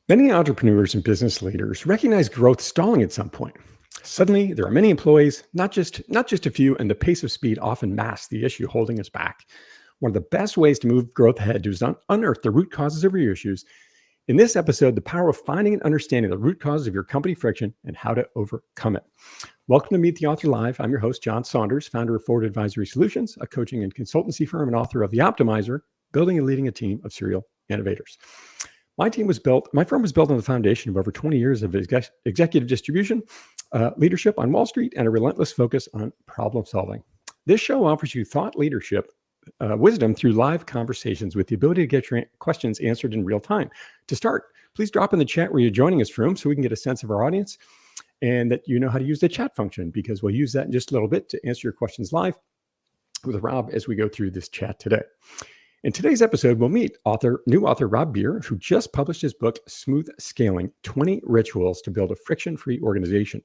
Many entrepreneurs and business leaders recognize growth stalling at some point. Suddenly, there are many employees, not just a few, and the pace of speed often masks the issue holding us back. One of the best ways to move growth ahead is to unearth the root causes of your issues. In this episode, the power of finding and understanding the root causes of your company friction and how to overcome it. Welcome to Meet the Author Live. I'm your host, John Saunders, founder of Forward Advisory Solutions, a coaching and consultancy firm, and author of The Optimizer, Building and Leading a Team of Serial Innovators. My firm was built on the foundation of over 20 years of executive distribution, leadership on Wall Street, and a relentless focus on problem solving. This show offers you thought leadership, wisdom through live conversations with the ability to get your questions answered in real time. To start, please drop in the chat where you're joining us from so we can get a sense of our audience and that you know how to use the chat function, because we'll use that in just a little bit to answer your questions live with Rob as we go through this chat today. In today's episode, we'll meet new author Rob Bier, who just published his book, Smooth Scaling, 20 Rituals to Build a Friction-Free Organization.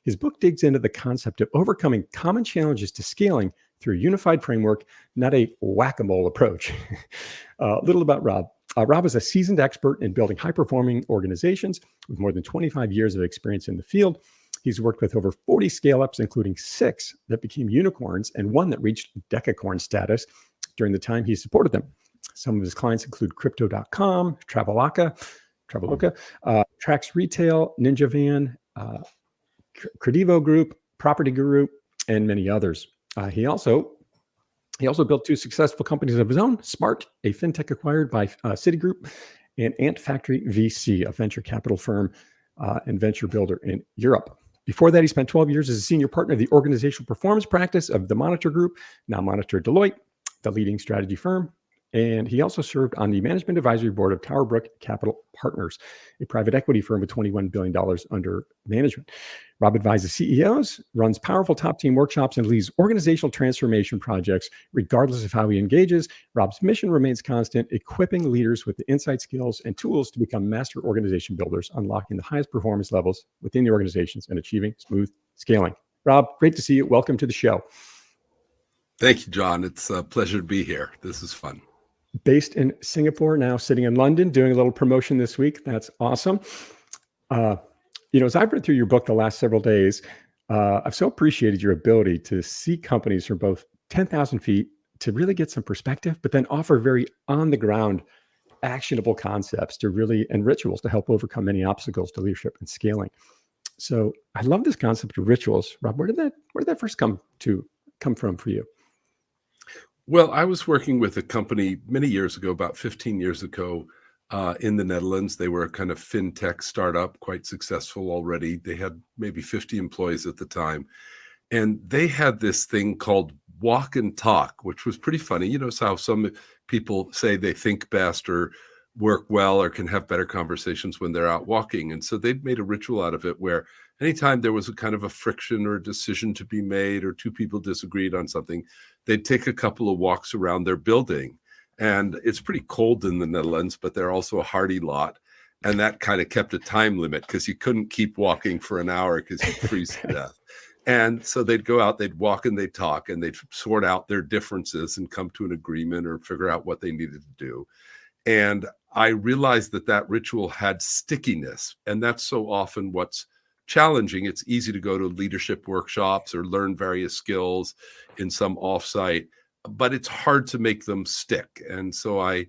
His book digs into the concept of overcoming common challenges to scaling through a unified framework, not a whack-a-mole approach. Little about Rob. Rob is a seasoned expert in building high-performing organizations with more than 25 years of experience in the field. He's worked with over 40 scale-ups, including 6 that became unicorns and 1 that reached decacorn status during the time he supported them. Some of his clients include Crypto.com, Traveloka, Trax Retail, NinjaVan, Kredivo Group, PropertyGuru, and many others. He also built 2 successful companies of his own, Sparck, a fintech acquired by Citigroup, and antfactory VC, a venture capital firm and venture builder in Europe. Before that, he spent 12 years as a senior partner of the organizational performance practice of the Monitor Group, now Monitor Deloitte, the leading strategy firm. And he also served on the management advisory board of Towerbrook Capital Partners, a private equity firm with $21 billion under management. Rob advises CEOs, runs powerful top team workshops, and leads organizational transformation projects, regardless of how he engages. Rob's mission remains constant, equipping leaders with the insight, skills, and tools to become master organization builders, unlocking the highest performance levels within the organizations and achieving smooth scaling. Rob, great to see you. Welcome to the show. Thank you, John. It's a pleasure to be here. This is fun. Based in Singapore, now sitting in London, doing a little promotion this week. That's awesome. As I've read through your book the last several days, I've so appreciated your ability to see companies from both 10,000 feet to really get some perspective, but then offer very on-the-ground, actionable concepts and rituals to help overcome many obstacles to leadership and scaling. So I love this concept of rituals. Rob, where did that first come from for you? Well, I was working with a company many years ago, about 15 years ago, in the Netherlands. They were a kind of fintech startup, quite successful already. They had maybe 50 employees at the time. And they had this thing called walk and talk, which was pretty funny. You know, it's how some people say they think best or work well or can have better conversations when they're out walking. And so they'd made a ritual out of it where anytime there was a kind of a friction or a decision to be made or 2 people disagreed on something, they'd take a couple of walks around their building. And it's pretty cold in the Netherlands, but they're also a hardy lot. And that kind of kept a time limit because you couldn't keep walking for an hour because you'd freeze to death. And so they'd go out, they'd walk and they'd talk and they'd sort out their differences and come to an agreement or figure out what they needed to do. And I realized that ritual had stickiness. And that's so often what's challenging. It's easy to go to leadership workshops or learn various skills in some offsite, but it's hard to make them stick. And so I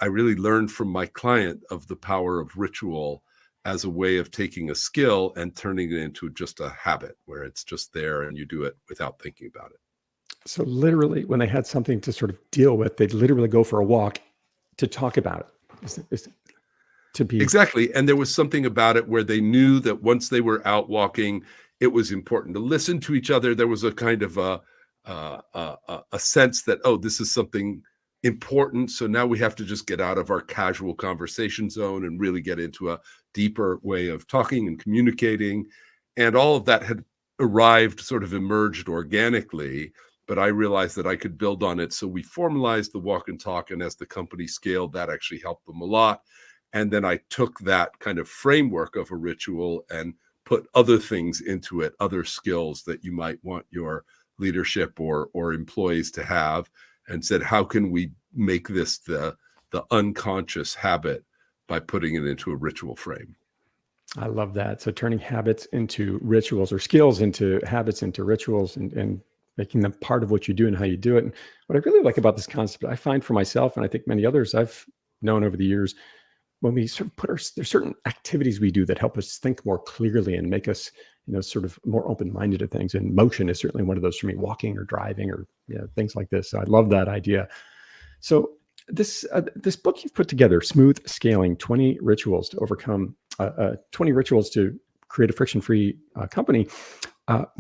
really learned from my client of the power of ritual as a way of taking a skill and turning it into just a habit where it's just there and you do it without thinking about it. So literally, when they had something to sort of deal with, they'd literally go for a walk to talk about it. Exactly. And there was something about it where they knew that once they were out walking, it was important to listen to each other. There was a kind of a sense that, oh, this is something important. So now we have to just get out of our casual conversation zone and really get into a deeper way of talking and communicating. And all of that had emerged organically. But I realized that I could build on it. So we formalized the walk and talk. And as the company scaled, that actually helped them a lot. And then I took that kind of framework of a ritual and put other things into it, other skills that you might want your leadership or employees to have, and said, how can we make this the unconscious habit by putting it into a ritual frame. I love that. So turning habits into rituals, or skills into habits, into rituals, and making them part of what you do and how you do it. And what I really like about this concept, I find for myself, and I think many others I've known over the years, when we sort of there's certain activities we do that help us think more clearly and make us, sort of more open-minded to things. And motion is certainly one of those for me, walking or driving or things like this. So I love that idea. So this book you've put together, Smooth Scaling, 20 rituals to overcome, 20 rituals to create a friction-free company.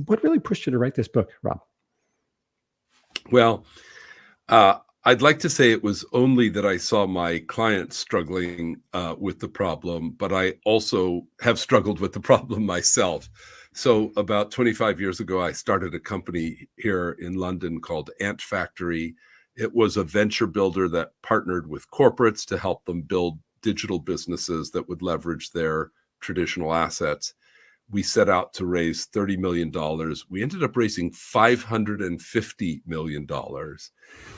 What really pushed you to write this book, Rob? Well, I'd like to say it was only that I saw my clients struggling with the problem, but I also have struggled with the problem myself. So about 25 years ago, I started a company here in London called Antfactory. It was a venture builder that partnered with corporates to help them build digital businesses that would leverage their traditional assets. We set out to raise $30 million. We ended up raising $550 million.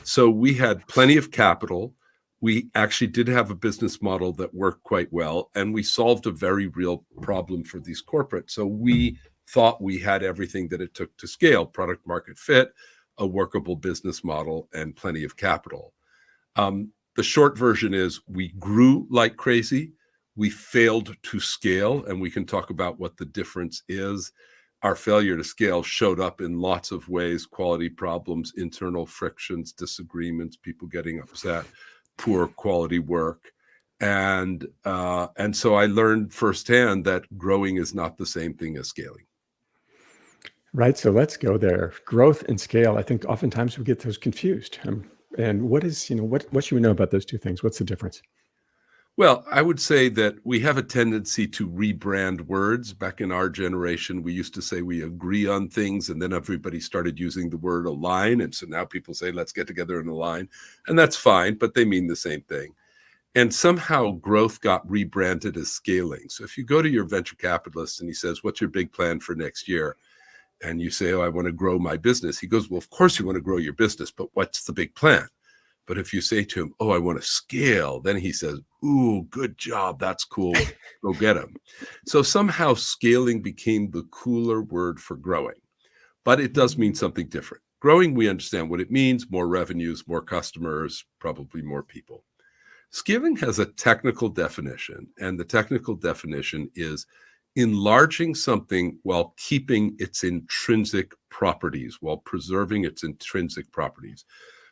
So we had plenty of capital. We actually did have a business model that worked quite well, and we solved a very real problem for these corporates. So we thought we had everything that it took to scale: product market fit, a workable business model, and plenty of capital. The short version is we grew like crazy. We failed to scale, and we can talk about what the difference is. Our failure to scale showed up in lots of ways: quality problems, internal frictions, disagreements, people getting upset, poor quality work. And so I learned firsthand that growing is not the same thing as scaling. Right. So let's go there. Growth and scale. I think oftentimes we get those confused. And what is, what should we know about those two things? What's the difference? Well, I would say that we have a tendency to rebrand words. Back in our generation, we used to say we agree on things, and then everybody started using the word align. And so now people say, let's get together and align. And that's fine, but they mean the same thing. And somehow growth got rebranded as scaling. So if you go to your venture capitalist and he says, what's your big plan for next year? And you say, oh, I want to grow my business. He goes, well, of course you want to grow your business, but what's the big plan? But if you say to him, oh, I want to scale, then he says, ooh, good job. That's cool. Go get him. So somehow scaling became the cooler word for growing, but it does mean something different. Growing, we understand what it means: more revenues, more customers, probably more people. Scaling has a technical definition, and the technical definition is enlarging something while keeping its intrinsic properties, while preserving its intrinsic properties.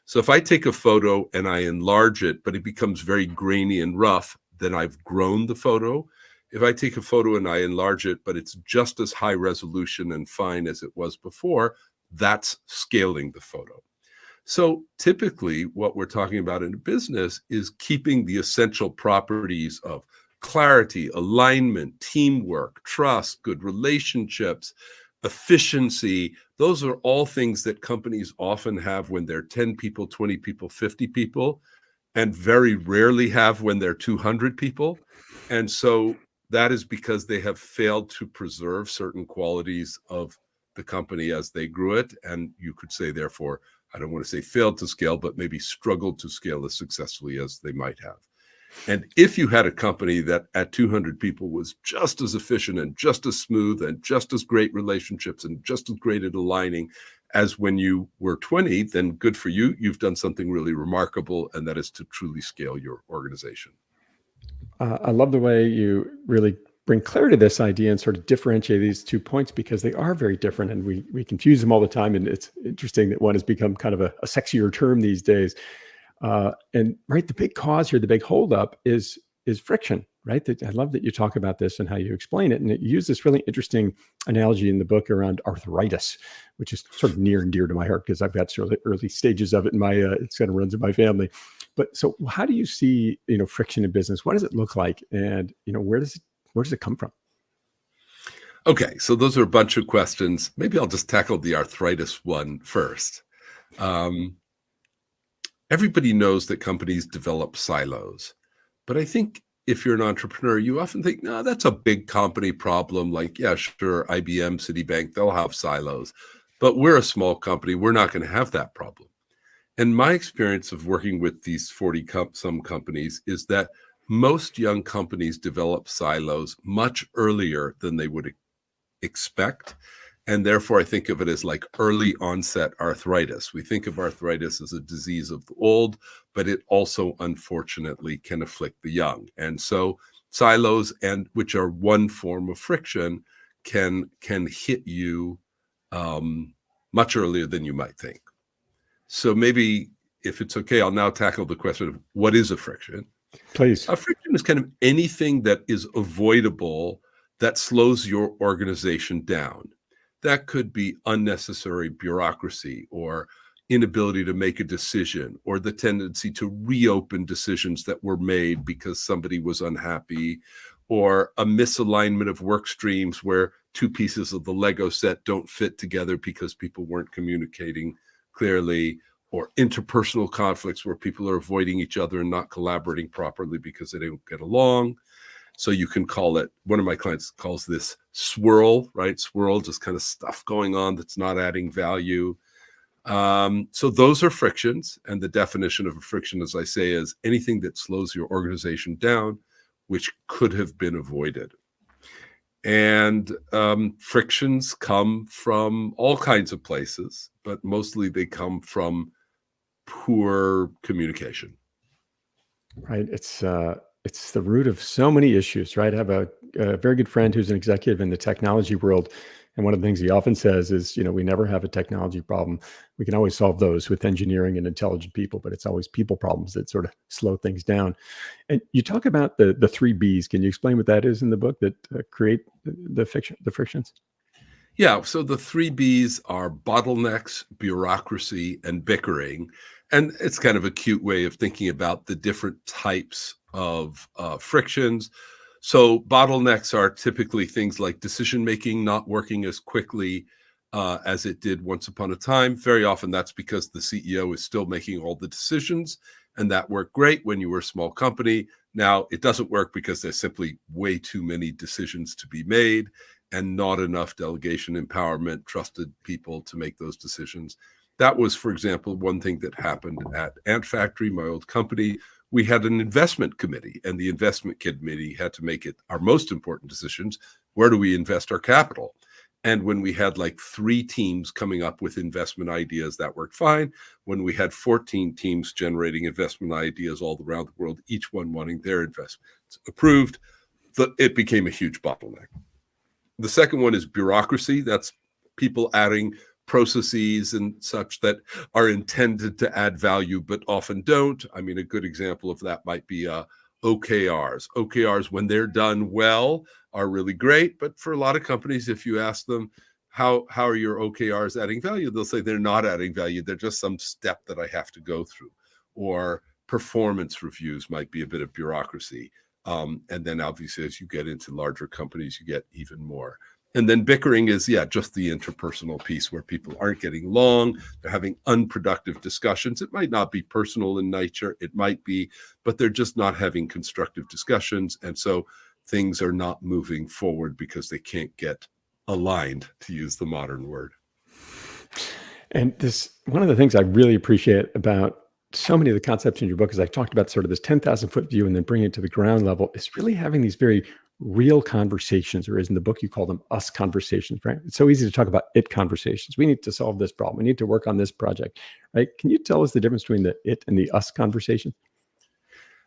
So if I take a photo and I enlarge it, but it becomes very grainy and rough, then I've grown the photo. If I take a photo and I enlarge it, but it's just as high resolution and fine as it was before, that's scaling the photo. So typically what we're talking about in a business is keeping the essential properties of clarity, alignment, teamwork, trust, good relationships, efficiency. Those are all things that companies often have when they're 10 people, 20 people, 50 people, and very rarely have when they're 200 people. And so that is because they have failed to preserve certain qualities of the company as they grew it. And you could say, therefore, I don't want to say failed to scale, but maybe struggled to scale as successfully as they might have. And if you had a company that at 200 people was just as efficient and just as smooth and just as great relationships and just as great at aligning as when you were 20, then good for you. You've done something really remarkable, and that is to truly scale your organization. I love the way you really bring clarity to this idea and sort of differentiate these 2 points, because they are very different, and we confuse them all the time. And it's interesting that one has become kind of a sexier term these days. And right, the big cause here, the big holdup is friction, right? I love that you talk about this and how you explain it. And you use this really interesting analogy in the book around arthritis, which is sort of near and dear to my heart because I've got sort of early stages of it in my, it kind of runs in my family. But so how do you see, friction in business? What does it look like? And, where does it come from? Okay, so those are a bunch of questions. Maybe I'll just tackle the arthritis one first. Everybody knows that companies develop silos, but I think if you're an entrepreneur, you often think, no, that's a big company problem. Like, yeah, sure, IBM, Citibank, they'll have silos, but we're a small company. We're not going to have that problem. And my experience of working with these 40 some companies is that Most young companies develop silos much earlier than they would expect. And therefore, I think of it as like early onset arthritis. We think of arthritis as a disease of the old, but it also, unfortunately, can afflict the young. And so silos, and which are one form of friction, can hit you much earlier than you might think. So maybe, if it's okay, I'll now tackle the question of what is a friction. Please. A friction is kind of anything that is avoidable that slows your organization down. That could be unnecessary bureaucracy, or inability to make a decision, or the tendency to reopen decisions that were made because somebody was unhappy, or a misalignment of work streams where two pieces of the Lego set don't fit together because people weren't communicating clearly, or interpersonal conflicts where people are avoiding each other and not collaborating properly because they don't get along. So you can call it, one of my clients calls this swirl, right? Swirl, just kind of stuff going on that's not adding value. So those are frictions. And the definition of a friction, as I say, is anything that slows your organization down, which could have been avoided. And frictions come from all kinds of places, but mostly they come from poor communication. Right. It's the root of so many issues, right? I have a very good friend who's an executive in the technology world. And one of the things he often says is, we never have a technology problem. We can always solve those with engineering and intelligent people, but it's always people problems that sort of slow things down. And you talk about the three Bs. Can you explain what that is in the book that create the frictions? Yeah, so the three Bs are bottlenecks, bureaucracy, and bickering. And it's kind of a cute way of thinking about the different types of frictions. So bottlenecks are typically things like decision-making not working as quickly as it did once upon a time. Very often that's because the CEO is still making all the decisions, and that worked great when you were a small company. Now it doesn't work because there's simply way too many decisions to be made and not enough delegation, empowerment, trusted people to make those decisions. That was, for example, one thing that happened at Antfactory, my old company. We had an investment committee, and the investment committee had to make it our most important decisions. Where do we invest our capital? And when we had like 3 teams coming up with investment ideas, that worked fine. When we had 14 teams generating investment ideas all around the world, each one wanting their investments approved, it became a huge bottleneck. The second one is bureaucracy. That's people adding processes and such that are intended to add value, but often don't. I mean, a good example of that might be OKRs. OKRs, when they're done well, are really great. But for a lot of companies, if you ask them, how are your OKRs adding value? They'll say they're not adding value. They're just some step that I have to go through. Or performance reviews might be a bit of bureaucracy. And then obviously, as you get into larger companies, you get even more. And then bickering is, just the interpersonal piece where people aren't getting along. They're having unproductive discussions. It might not be personal in nature. It might be, but they're just not having constructive discussions. And so things are not moving forward because they can't get aligned, to use the modern word. And one of the things I really appreciate about so many of the concepts in your book is I talked about sort of this 10,000 foot view and then bring it to the ground level, is really having these very real conversations, or as in the book, you call them us conversations, right? It's so easy to talk about it conversations. We need to solve this problem. We need to work on this project, right? Can you tell us the difference between the it and the us conversation?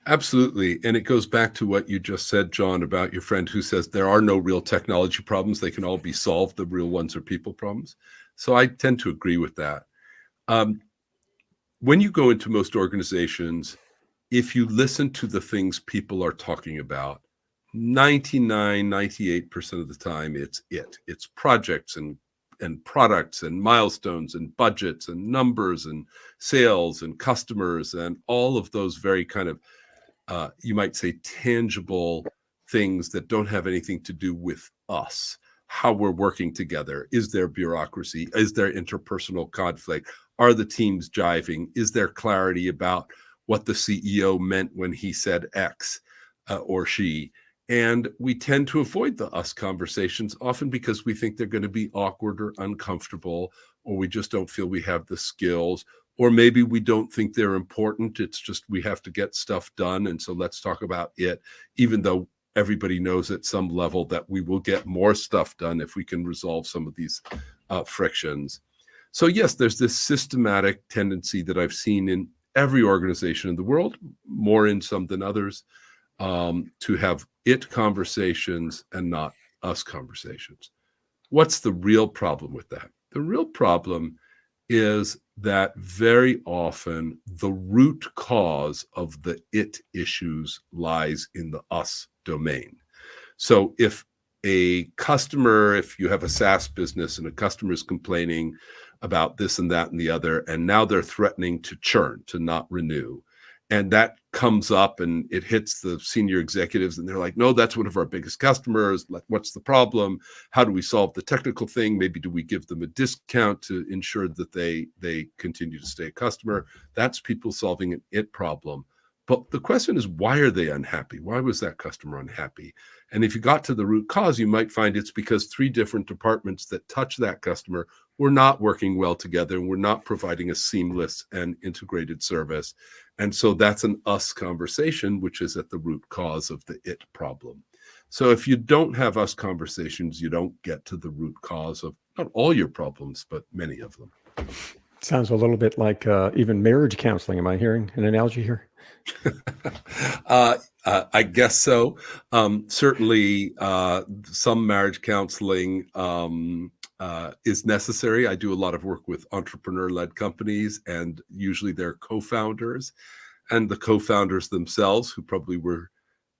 Absolutely. And it goes back to what you just said, John, about your friend who says there are no real technology problems. They can all be solved. The real ones are people problems. So I tend to agree with that. When you go into most organizations, if you listen to the things people are talking about, 98% of the time, it's projects and products and milestones and budgets and numbers and sales and customers and all of those very kind of, you might say, tangible things that don't have anything to do with us, how we're working together. Is there bureaucracy? Is there interpersonal conflict? Are the teams jiving? Is there clarity about what the CEO meant when he said X or she? And we tend to avoid the us conversations, often because we think they're going to be awkward or uncomfortable, or we just don't feel we have the skills, or maybe we don't think they're important. It's just we have to get stuff done. And so let's talk about it, even though everybody knows at some level that we will get more stuff done if we can resolve some of these frictions. So yes, there's this systematic tendency that I've seen in every organization in the world, more in some than others, to have it conversations and not us conversations. What's the real problem with that? The real problem is that very often the root cause of the it issues lies in the us domain. So if you have a SaaS business and a customer is complaining about this and that and the other, and now they're threatening to churn, to not renew, and that comes up and it hits the senior executives and they're like, no, that's one of our biggest customers. What's the problem? How do we solve the technical thing? Maybe do we give them a discount to ensure that they continue to stay a customer? That's people solving an it problem. But the question is, why are they unhappy? Why was that customer unhappy? And if you got to the root cause, you might find it's because 3 different departments that touch that customer were not working well together and were not providing a seamless and integrated service. And so that's an us conversation, which is at the root cause of the it problem. So if you don't have us conversations, you don't get to the root cause of not all your problems, but many of them. Sounds a little bit like even marriage counseling. Am I hearing an analogy here? I guess so. Certainly, some marriage counseling is necessary. I do a lot of work with entrepreneur-led companies, and usually they're co-founders, and the co-founders themselves, who probably were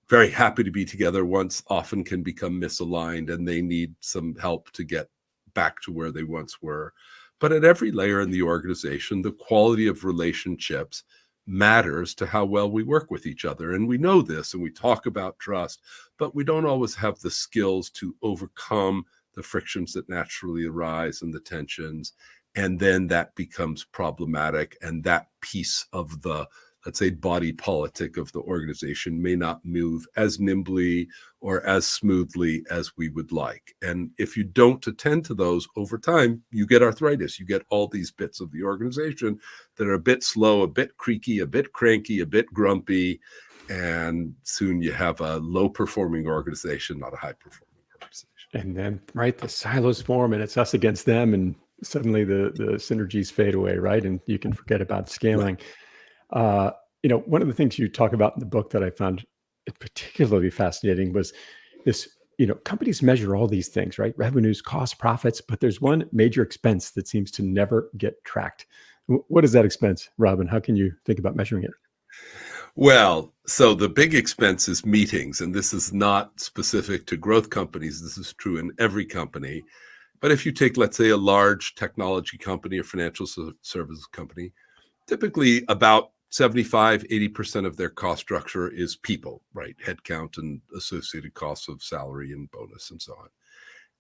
very happy to be together once, often can become misaligned, and they need some help to get back to where they once were. But at every layer in the organization, the quality of relationships matters to how well we work with each other. And we know this, and we talk about trust, but we don't always have the skills to overcome the frictions that naturally arise and the tensions. And then that becomes problematic. And that piece of the, let's say, body politic of the organization may not move as nimbly or as smoothly as we would like. And if you don't attend to those over time, you get arthritis. You get all these bits of the organization that are a bit slow, a bit creaky, a bit cranky, a bit grumpy. And soon you have a low-performing organization, not a high-performing organization. And then, right, the silos form and it's us against them. And suddenly the synergies fade away, right? And you can forget about scaling. Right. One of the things you talk about in the book that I found particularly fascinating was this, companies measure all these things, right? Revenues, costs, profits, but there's one major expense that seems to never get tracked. What is that expense, Robin? How can you think about measuring it? Well, so the big expense is meetings, and this is not specific to growth companies. This is true in every company. But if you take, let's say, a large technology company or financial services company, typically about 75, 80% of their cost structure is people, right? Headcount and associated costs of salary and bonus and so on.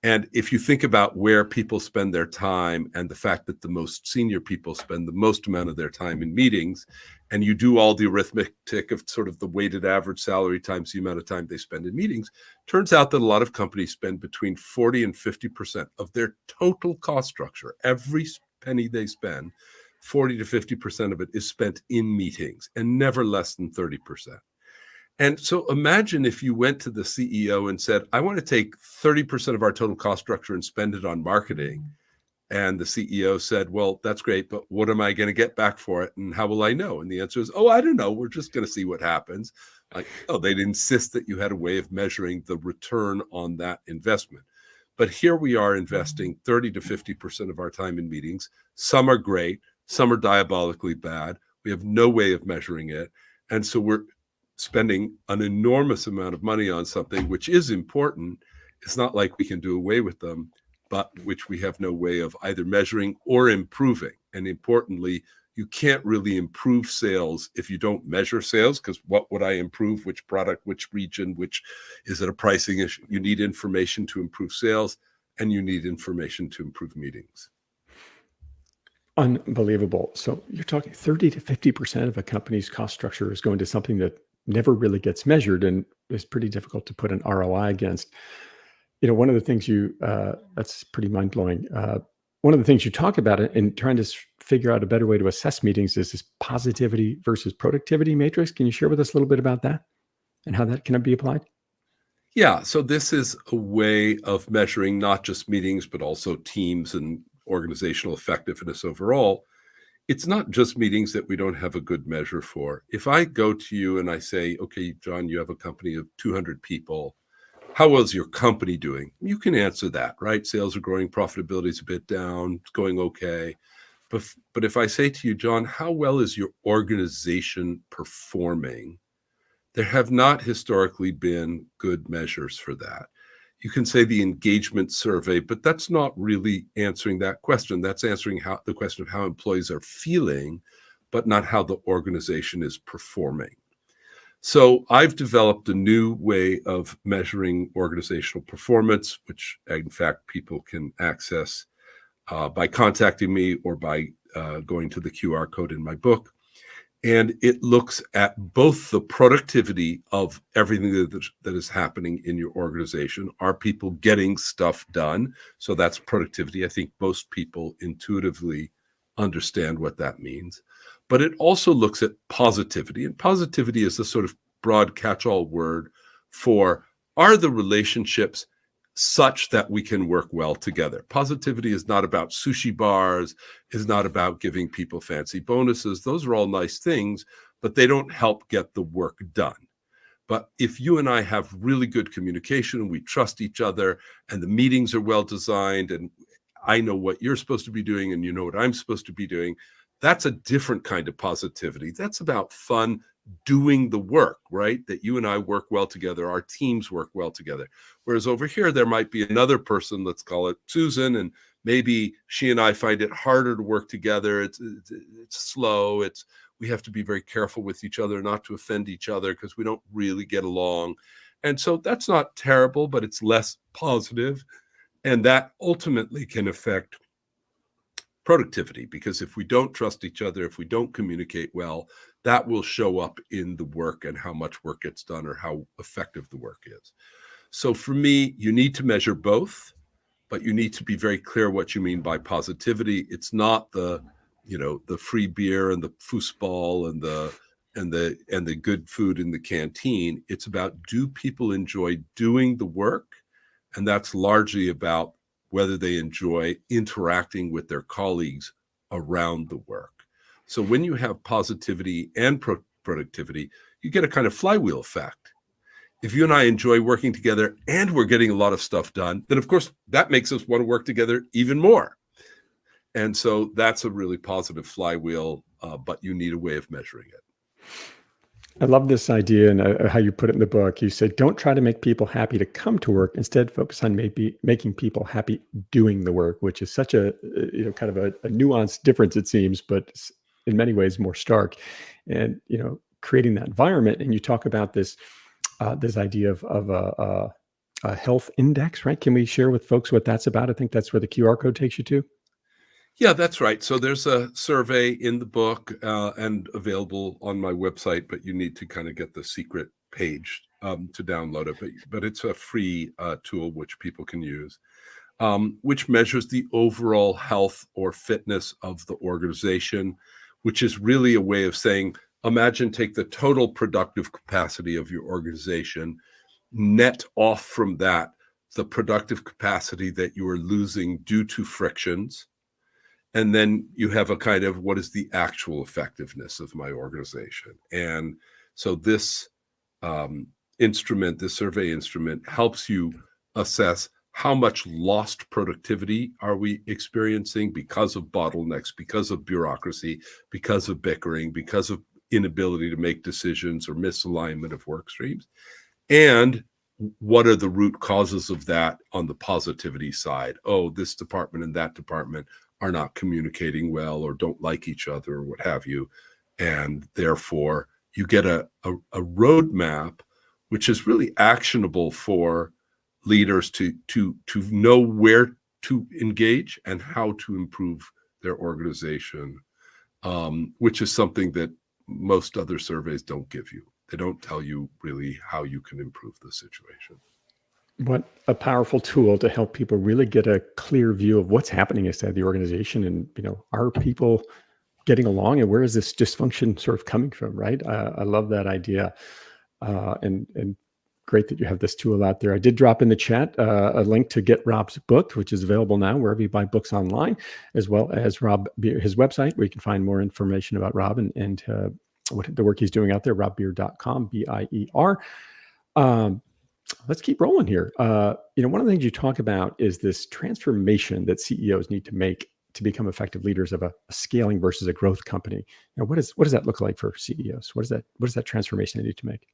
And if you think about where people spend their time and the fact that the most senior people spend the most amount of their time in meetings, and you do all the arithmetic of sort of the weighted average salary times the amount of time they spend in meetings, turns out that a lot of companies spend between 40 and 50% of their total cost structure. Every penny they spend, 40 to 50% of it is spent in meetings, and never less than 30%. And so imagine if you went to the CEO and said, I want to take 30% of our total cost structure and spend it on marketing. And the CEO said, well, that's great, but what am I going to get back for it? And how will I know? And the answer is, oh, I don't know. We're just going to see what happens. Like, oh, they'd insist that you had a way of measuring the return on that investment. But here we are investing 30 to 50% of our time in meetings. Some are great. Some are diabolically bad. We have no way of measuring it. And so we're spending an enormous amount of money on something which is important. It's not like we can do away with them, but which we have no way of either measuring or improving. And importantly, you can't really improve sales if you don't measure sales, because what would I improve? Which product, which region, which is it a pricing issue? You need information to improve sales, and you need information to improve meetings. Unbelievable. So you're talking 30 to 50% of a company's cost structure is going to something that never really gets measured and is pretty difficult to put an ROI against. One of the things that's pretty mind-blowing. One of the things you talk about in trying to figure out a better way to assess meetings is this positivity versus productivity matrix. Can you share with us a little bit about that and how that can be applied? Yeah, so this is a way of measuring not just meetings, but also teams and organizational effectiveness overall. It's not just meetings that we don't have a good measure for. If I go to you and I say, okay, John, you have a company of 200 people. How well is your company doing? You can answer that, right? Sales are growing, profitability is a bit down, it's going okay. But if I say to you, John, how well is your organization performing? There have not historically been good measures for that. You can say the engagement survey, but that's not really answering that question. That's answering the question of how employees are feeling, but not how the organization is performing. So I've developed a new way of measuring organizational performance, which in fact people can access by contacting me or by going to the QR code in my book. And it looks at both the productivity of everything that is happening in your organization. Are people getting stuff done? So that's productivity. I think most people intuitively understand what that means. But it also looks at positivity. And positivity is a sort of broad catch-all word for, are the relationships such that we can work well together? Positivity is not about sushi bars, is not about giving people fancy bonuses. Those are all nice things, but they don't help get the work done. But if you and I have really good communication and we trust each other and the meetings are well designed and I know what you're supposed to be doing and you know what I'm supposed to be doing, that's a different kind of positivity. That's about fun doing the work, right? That you and I work well together, our teams work well together. Whereas over here, there might be another person, let's call it Susan, and maybe she and I find it harder to work together. It's slow. We have to be very careful with each other, not to offend each other because we don't really get along. And so that's not terrible, but it's less positive. And that ultimately can affect productivity, because if we don't trust each other, if we don't communicate well, that will show up in the work and how much work gets done or how effective the work is. So for me, you need to measure both, but you need to be very clear what you mean by positivity. It's not the free beer and the foosball and the good food in the canteen. It's about, do people enjoy doing the work? And that's largely about whether they enjoy interacting with their colleagues around the work. So when you have positivity and productivity, you get a kind of flywheel effect. If you and I enjoy working together and we're getting a lot of stuff done, then of course that makes us want to work together even more. And so that's a really positive flywheel, but you need a way of measuring it. I love this idea and how you put it in the book. You say, don't try to make people happy to come to work. Instead, focus on maybe making people happy doing the work, which is such a kind of a nuanced difference, it seems, but in many ways more stark. And creating that environment. And you talk about this idea of a health index, right? Can we share with folks what that's about? I think that's where the QR code takes you to. Yeah, that's right. So there's a survey in the book and available on my website, but you need to kind of get the secret page to download it. But it's a free tool which people can use, which measures the overall health or fitness of the organization, which is really a way of saying, imagine take the total productive capacity of your organization, net off from that the productive capacity that you are losing due to frictions. And then you have a kind of, what is the actual effectiveness of my organization? And so this this survey instrument, helps you assess how much lost productivity are we experiencing because of bottlenecks, because of bureaucracy, because of bickering, because of inability to make decisions or misalignment of work streams. And what are the root causes of that on the positivity side? Oh, this department and that department are not communicating well or don't like each other or what have you. And therefore, you get a roadmap, which is really actionable for leaders to know where to engage and how to improve their organization, which is something that most other surveys don't give you. They don't tell you really how you can improve the situation. What a powerful tool to help people really get a clear view of what's happening inside the organization, and are people getting along, and where is this dysfunction sort of coming from, right? I love that idea, and great that you have this tool out there. I did drop in the chat a link to get Rob's book, which is available now wherever you buy books online, as well as his website, where you can find more information about Rob and what the work he's doing out there, robbier.com, BIER. Let's keep rolling here. One of the things you talk about is this transformation that CEOs need to make to become effective leaders of a scaling versus a growth company. What does that look like for CEOs? What is that transformation they need to make?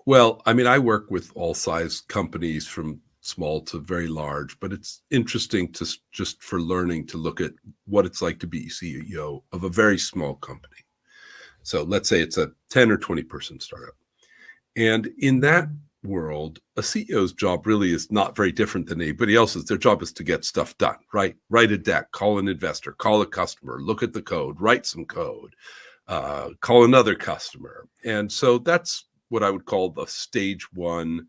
Well, I mean, I work with all size companies from small to very large, but it's interesting to just for learning to look at what it's like to be CEO of a very small company. So let's say it's a 10 or 20 person startup. And in that world, a CEO's job really is not very different than anybody else's. Their job is to get stuff done, right? Write a deck, call an investor, call a customer, look at the code, write some code, call another customer. And so that's what I would call the stage one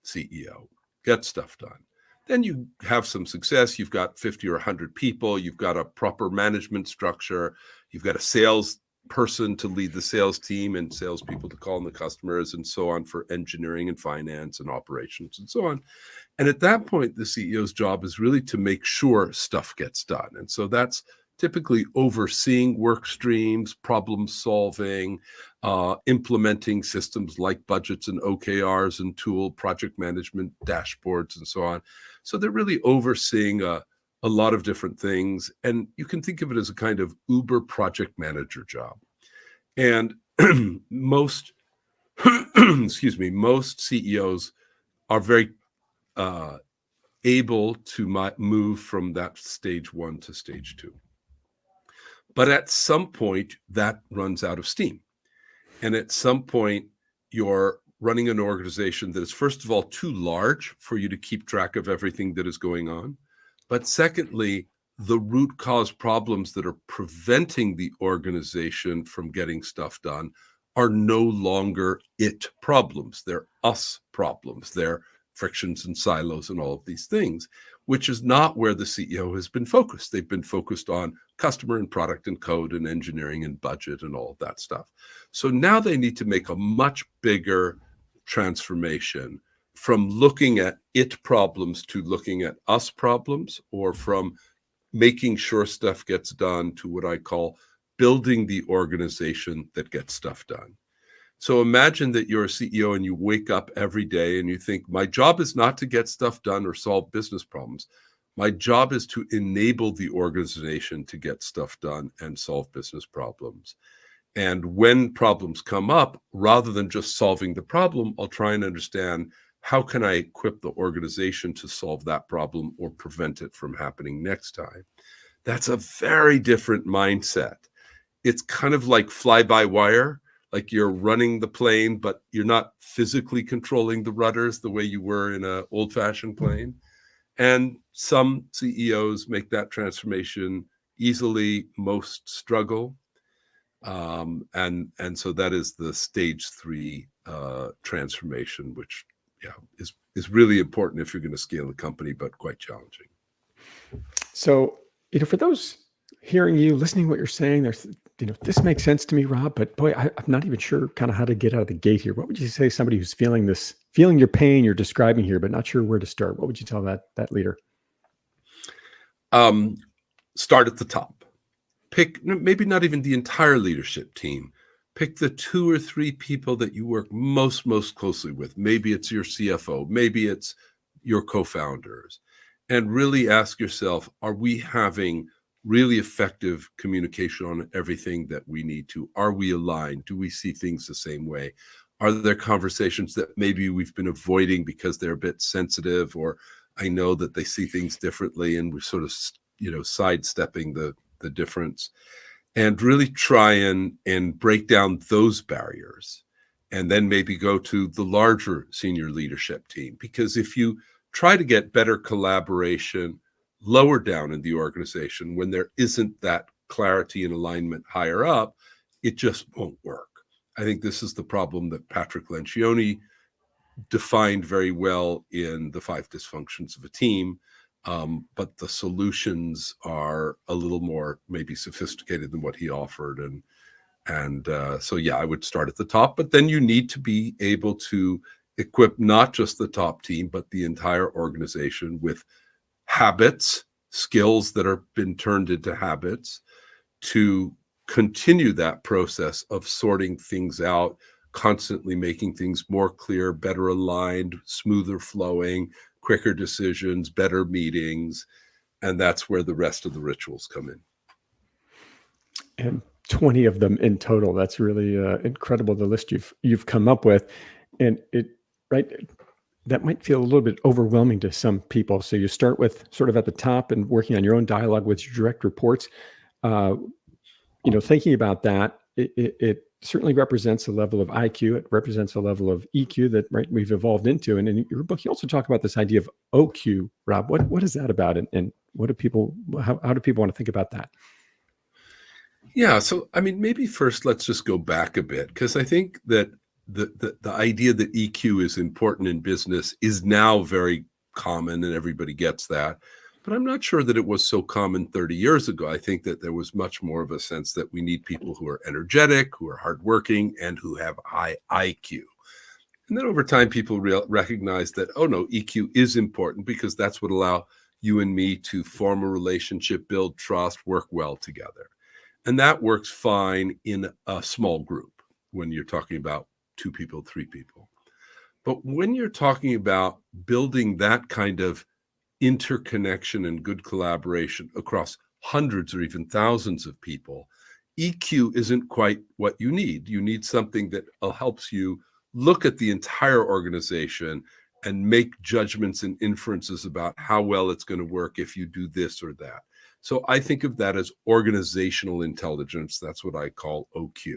CEO, get stuff done. Then you have some success. You've got 50 or 100 people. You've got a proper management structure. You've got a sales person to lead the sales team and salespeople to call on the customers and so on for engineering and finance and operations and so on. And at that point, the CEO's job is really to make sure stuff gets done. And so that's typically overseeing work streams, problem solving, implementing systems like budgets and OKRs and tool project management dashboards and so on. So they're really overseeing a lot of different things. And you can think of it as a kind of Uber project manager job. And most, most CEOs are very able to move from that stage one to stage two. But at some point, that runs out of steam. And at some point, you're running an organization that is, first of all, too large for you to keep track of everything that is going on. But secondly, the root cause problems that are preventing the organization from getting stuff done are no longer it problems. They're us problems. They're frictions and silos and all of these things, which is not where the CEO has been focused. They've been focused on customer and product and code and engineering and budget and all of that stuff. So now they need to make a much bigger transformation from looking at it problems to looking at us problems, or from making sure stuff gets done to what I call building the organization that gets stuff done. So imagine that you're a CEO and you wake up every day and you think, my job is not to get stuff done or solve business problems. My job is to enable the organization to get stuff done and solve business problems. And when problems come up, rather than just solving the problem, I'll try and understand, how can I equip the organization to solve that problem or prevent it from happening next time? That's a very different mindset. It's kind of like fly-by-wire, like you're running the plane, but you're not physically controlling the rudders the way you were in an old-fashioned plane. And some CEOs make that transformation easily, most struggle. And so that is the stage 3 transformation, which is really important if you're going to scale a company, but quite challenging. So, for those hearing you, listening to what you're saying, there's, this makes sense to me, Rob, but boy, I'm not even sure kind of how to get out of the gate here. What would you say somebody who's feeling your pain you're describing here, but not sure where to start? What would you tell that leader? Start at the top. Pick maybe not even the entire leadership team. Pick the 2 or 3 people that you work most closely with. Maybe it's your CFO, maybe it's your co-founders, and really ask yourself, are we having really effective communication on everything that we need to? Are we aligned? Do we see things the same way? Are there conversations that maybe we've been avoiding because they're a bit sensitive, or I know that they see things differently and we're sort of, sidestepping the difference? And really try and break down those barriers, and then maybe go to the larger senior leadership team. Because if you try to get better collaboration lower down in the organization, when there isn't that clarity and alignment higher up, it just won't work. I think this is the problem that Patrick Lencioni defined very well in the 5 dysfunctions of a team. But the solutions are a little more maybe sophisticated than what he offered. So yeah, I would start at the top, but then you need to be able to equip not just the top team, but the entire organization with habits, skills that are been turned into habits to continue that process of sorting things out, constantly making things more clear, better aligned, smoother flowing, quicker decisions, better meetings. And that's where the rest of the rituals come in. And 20 of them in total. That's really incredible, the list you've come up with. And that might feel a little bit overwhelming to some people. So you start with sort of at the top and working on your own dialogue with your direct reports. Thinking about that, it certainly represents a level of IQ. It represents a level of EQ that we've evolved into. And in your book, you also talk about this idea of OQ, Rob. What is that about? And what do how do people want to think about that? Yeah. So, I mean, maybe first let's just go back a bit, because I think that the idea that EQ is important in business is now very common and everybody gets that. But I'm not sure that it was so common 30 years ago. I think that there was much more of a sense that we need people who are energetic, who are hardworking, and who have high IQ. And then over time, people recognize that, oh no, EQ is important because that's what allow you and me to form a relationship, build trust, work well together. And that works fine in a small group when you're talking about 2 people, 3 people. But when you're talking about building that kind of interconnection and good collaboration across hundreds or even thousands of people, EQ isn't quite what you need. You need something that helps you look at the entire organization and make judgments and inferences about how well it's going to work if you do this or that. So I think of that as organizational intelligence. That's what I call OQ.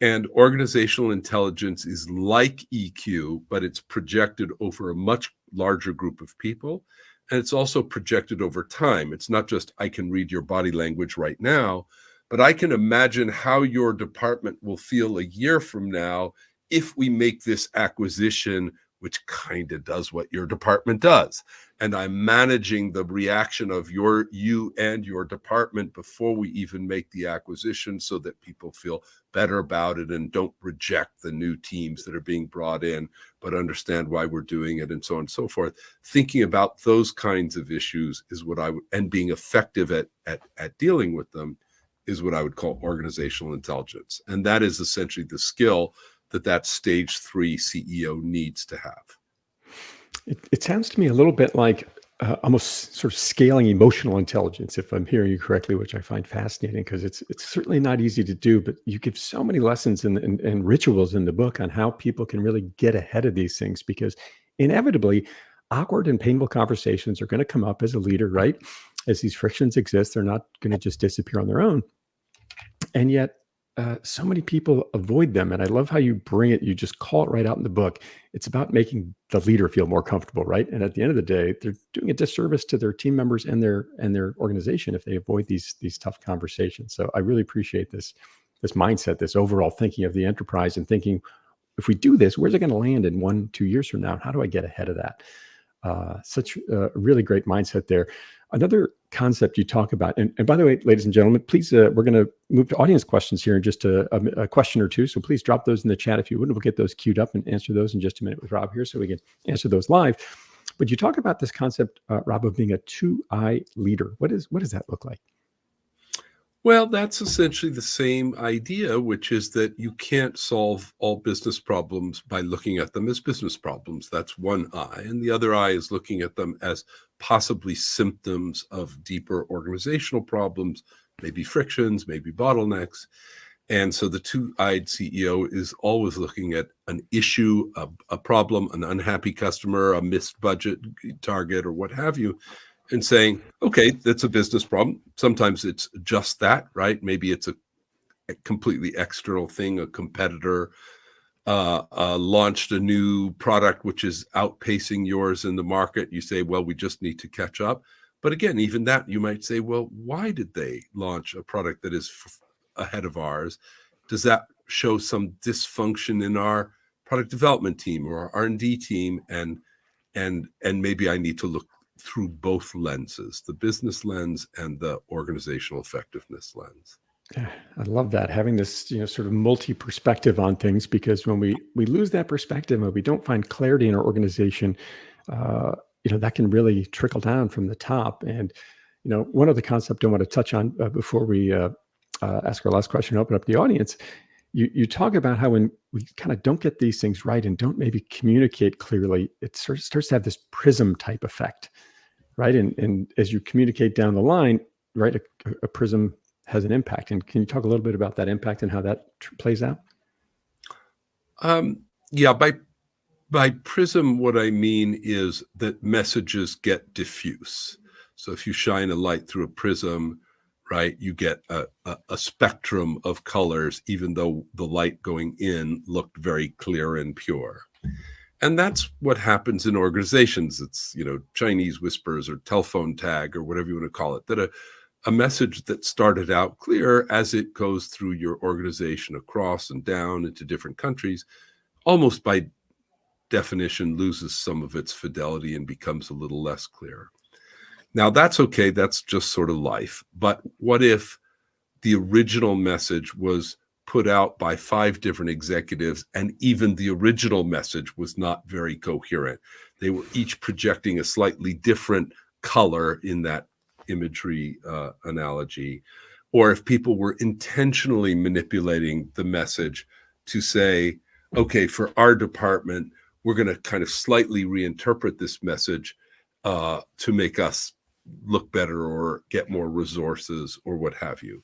And organizational intelligence is like EQ, but it's projected over a much larger group of people. And it's also projected over time. It's not just, I can read your body language right now, but I can imagine how your department will feel a year from now if we make this acquisition, which kind of does what your department does. And I'm managing the reaction of you and your department before we even make the acquisition so that people feel better about it and don't reject the new teams that are being brought in, but understand why we're doing it and so on and so forth. Thinking about those kinds of issues is what I would, and being effective at dealing with them is what I would call organizational intelligence. And that is essentially the skill that stage 3 CEO needs to have. It sounds to me a little bit like almost sort of scaling emotional intelligence, if I'm hearing you correctly, which I find fascinating because it's certainly not easy to do, but you give so many lessons and rituals in the book on how people can really get ahead of these things, because inevitably awkward and painful conversations are going to come up as a leader, right? As these frictions exist, they're not going to just disappear on their own. And yet, so many people avoid them. And I love how you bring it. You just call it right out in the book. It's about making the leader feel more comfortable, right? And at the end of the day, they're doing a disservice to their team members and their organization if they avoid these tough conversations. So I really appreciate this mindset, this overall thinking of the enterprise and thinking, if we do this, where's it going to land in 1-2 years from now? How do I get ahead of that? Such a really great mindset there. Another concept you talk about, and by the way, ladies and gentlemen, please, we're going to move to audience questions here in just a question or two. So please drop those in the chat if you would. We'll get those queued up and answer those in just a minute with Rob here so we can answer those live. But you talk about this concept, Rob, of being a 2I leader. What does that look like? Well, that's essentially the same idea, which is that you can't solve all business problems by looking at them as business problems. That's one eye. And the other eye is looking at them as possibly symptoms of deeper organizational problems, maybe frictions, maybe bottlenecks. And so the 2-eyed CEO is always looking at an issue, a problem, an unhappy customer, a missed budget target, or what have you, and saying, okay, that's a business problem. Sometimes it's just that, right? Maybe it's a completely external thing. A competitor launched a new product which is outpacing yours in the market. You say, well, we just need to catch up. But again, even that, you might say, well, why did they launch a product that is ahead of ours? Does that show some dysfunction in our product development team or our R&D team, and maybe I need to look through both lenses, the business lens and the organizational effectiveness lens. Yeah, I love that, having this, sort of multi-perspective on things, because when we lose that perspective and we don't find clarity in our organization, that can really trickle down from the top. And one other concept I want to touch on before we ask our last question, open up the audience. You talk about how when we kind of don't get these things right and don't maybe communicate clearly, it starts to have this prism type effect, right? And as you communicate down the line, right, a prism has an impact. And can you talk a little bit about that impact and how that plays out? Yeah, by prism, what I mean is that messages get diffuse. So if you shine a light through a prism, right, you get a spectrum of colors, even though the light going in looked very clear and pure. And that's what happens in organizations. It's, Chinese whispers or telephone tag or whatever you want to call it, that a message that started out clear, as it goes through your organization across and down into different countries, almost by definition loses some of its fidelity and becomes a little less clear. Now, that's okay. That's just sort of life. But what if the original message was put out by 5 different executives, and even the original message was not very coherent? They were each projecting a slightly different color in that imagery analogy. Or if people were intentionally manipulating the message to say, okay, for our department, we're going to kind of slightly reinterpret this message to make us look better or get more resources or what have you.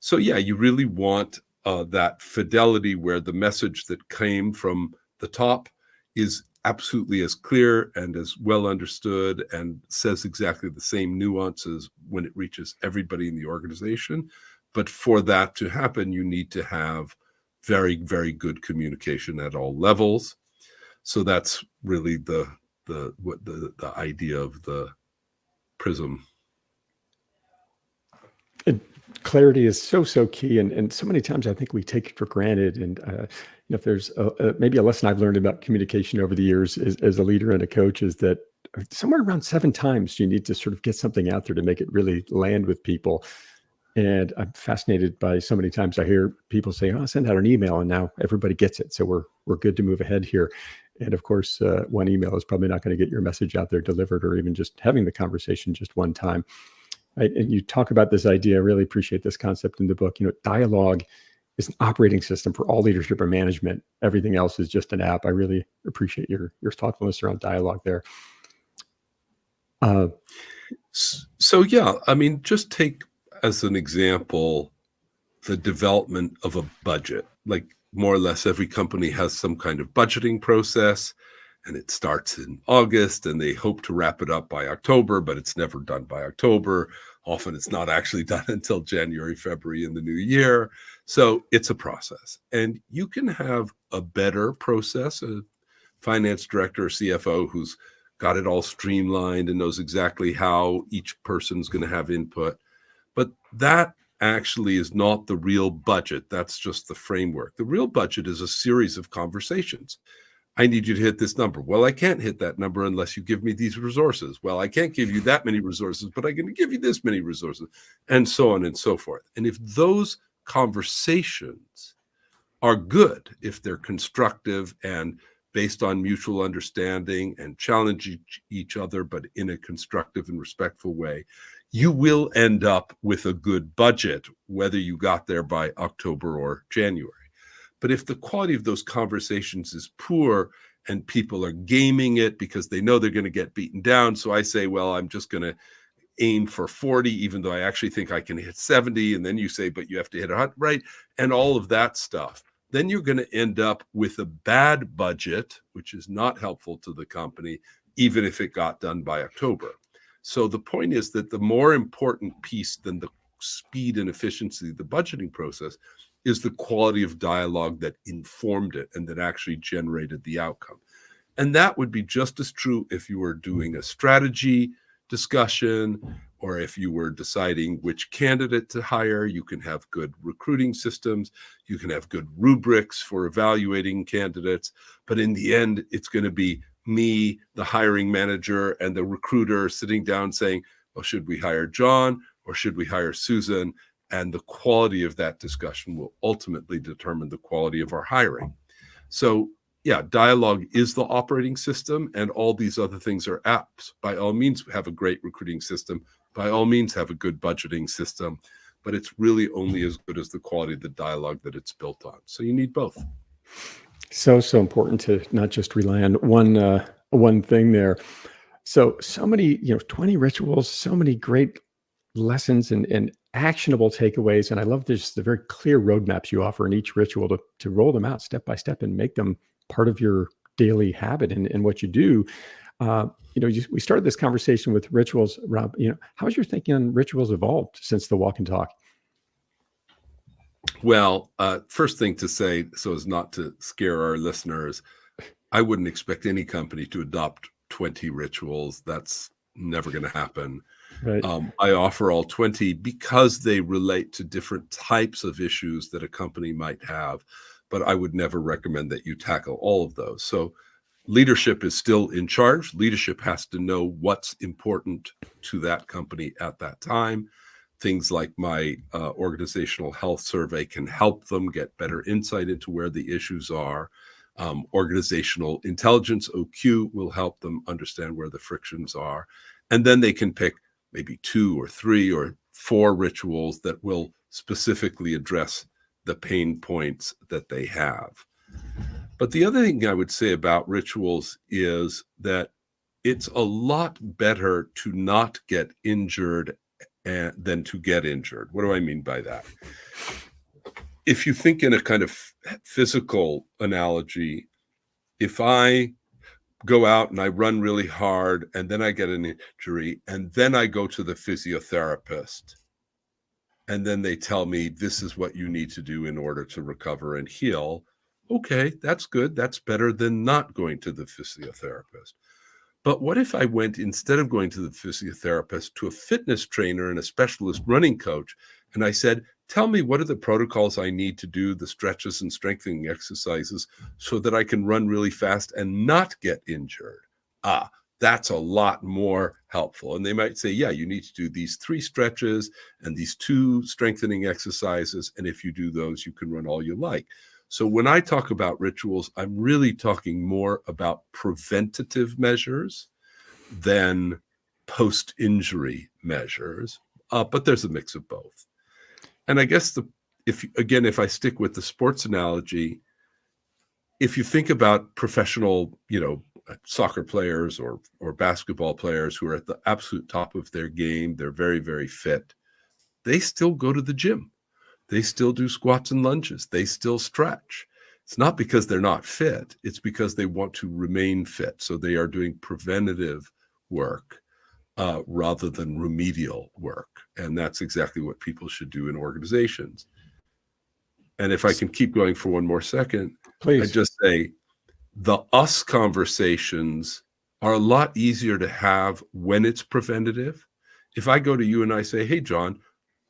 So yeah, you really want that fidelity where the message that came from the top is absolutely as clear and as well understood and says exactly the same nuances when it reaches everybody in the organization. But for that to happen, you need to have very, very good communication at all levels. So that's really the idea of the prism. And clarity is so key, and so many times I think we take it for granted. And if there's maybe a lesson I've learned about communication over the years as a leader and a coach, is that somewhere around 7 times you need to sort of get something out there to make it really land with people. And I'm fascinated by so many times I hear people say, "Oh, send out an email and now everybody gets it, so we're good to move ahead here." And of course, one email is probably not going to get your message out there delivered, or even just having the conversation just one time. Right? And you talk about this idea. I really appreciate this concept in the book. Dialogue is an operating system for all leadership and management. Everything else is just an app. I really appreciate your thoughtfulness around dialogue there. So yeah, I mean, just take as an example the development of a budget. Like, more or less every company has some kind of budgeting process, and it starts in August and they hope to wrap it up by October, but it's never done by October. Often it's not actually done until January, February in the new year. So it's a process, and you can have a better process, a finance director or CFO who's got it all streamlined and knows exactly how each person's going to have input. But that actually is not the real budget. That's just the framework. The real budget is a series of conversations. I need you to hit this number. Well, I can't hit that number unless you give me these resources. Well, I can't give you that many resources, but I'm going to give you this many resources, and so on and so forth. And if those conversations are good, if they're constructive and based on mutual understanding and challenge each other, but in a constructive and respectful way, you will end up with a good budget, whether you got there by October or January. But if the quality of those conversations is poor and people are gaming it because they know they're going to get beaten down, so I say, well, I'm just going to aim for 40, even though I actually think I can hit 70. And then you say, but you have to hit 100, right? And all of that stuff. Then you're going to end up with a bad budget, which is not helpful to the company, even if it got done by October. So the point is that the more important piece than the speed and efficiency of the budgeting process is the quality of dialogue that informed it and that actually generated the outcome. And that would be just as true if you were doing a strategy discussion or if you were deciding which candidate to hire, you can have good recruiting systems. You can have good rubrics for evaluating candidates. But in the end, it's going to be me, the hiring manager, and the recruiter sitting down saying, well, should we hire John or should we hire Susan? And the quality of that discussion will ultimately determine the quality of our hiring. So yeah, dialogue is the operating system, and all these other things are apps. By all means, have a great recruiting system. By all means, have a good budgeting system. But it's really only as good as the quality of the dialogue that it's built on. So you need both. So important to not just rely on one thing there. So many, 20 rituals, so many great lessons and actionable takeaways. And I love the very clear roadmaps you offer in each ritual to roll them out step by step and make them part of your daily habit and what you do. We started this conversation with rituals, Rob. How has your thinking on rituals evolved since the walk and talk? Well, first thing to say, so as not to scare our listeners, I wouldn't expect any company to adopt 20 rituals. That's never going to happen. Right. I offer all 20 because they relate to different types of issues that a company might have, but I would never recommend that you tackle all of those. So leadership is still in charge. Leadership has to know what's important to that company at that time. Things like my organizational health survey can help them get better insight into where the issues are. Organizational intelligence, OQ, will help them understand where the frictions are. And then they can pick maybe 2 or 3 or 4 rituals that will specifically address the pain points that they have. But the other thing I would say about rituals is that it's a lot better to not get injured than to get injured. What do I mean by that? If you think in a kind of physical analogy, if I go out and I run really hard and then I get an injury and then I go to the physiotherapist and then they tell me this is what you need to do in order to recover and heal. Okay, that's good. That's better than not going to the physiotherapist. But what if I went, instead of going to the physiotherapist, to a fitness trainer and a specialist running coach, and I said, tell me what are the protocols I need to do, the stretches and strengthening exercises, so that I can run really fast and not get injured? That's a lot more helpful. And they might say, yeah, you need to do these 3 stretches and these 2 strengthening exercises. And if you do those, you can run all you like. So when I talk about rituals, I'm really talking more about preventative measures than post-injury measures. But there's a mix of both. And I guess if I stick with the sports analogy, if you think about professional, soccer players or basketball players who are at the absolute top of their game, they're very, very fit, they still go to the gym. They still do squats and lunges. They still stretch. It's not because they're not fit. It's because they want to remain fit. So they are doing preventative work rather than remedial work. And that's exactly what people should do in organizations. And if I can keep going for one more second, please. I just say the us conversations are a lot easier to have when it's preventative. If I go to you and I say, hey, John,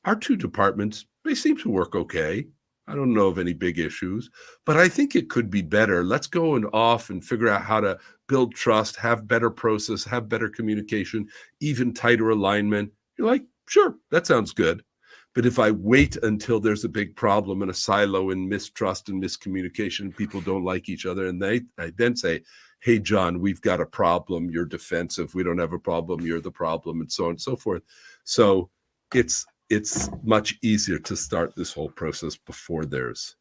our 2 departments, they seem to work okay. I don't know of any big issues, but I think it could be better. Let's go off and figure out how to build trust, have better process, have better communication, even tighter alignment. You're like, sure, that sounds good. But if I wait until there's a big problem and a silo and mistrust and miscommunication, people don't like each other, and I then say, hey, John, we've got a problem. You're defensive. We don't have a problem. You're the problem, and so on and so forth. So it's much easier to start this whole process before there's